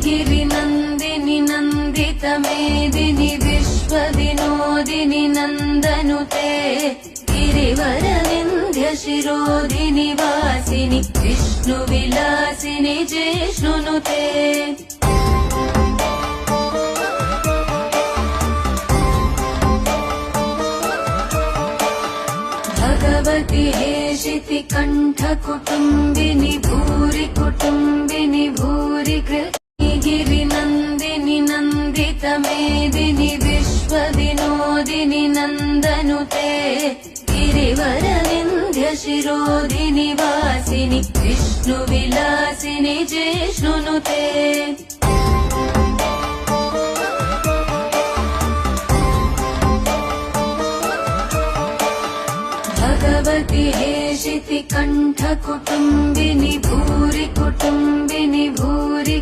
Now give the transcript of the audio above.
गिरिनन्दिनि नन्दितमेदिनि विश्वविनोदिनि नन्दनुते गिरिवरविन्ध्यशिरोधिनि वासिनि विष्णुविलासिनि जिष्णुनुते भगवति हेशिति कण्ठकुटुम्बिनि भूरि कुटुम्बिनि भूरि गिरिनन्दिनि नन्दितमेदिनि विश्वविनोदिनि नन्दनुते गिरिवरविन्ध्यशिरोधिनि वासिनि विष्णुविलासिनि जिष्णुनुते भगवति हेशिति कण्ठकुटुम्बिनि भूरि कुटुम्बिनि भूरि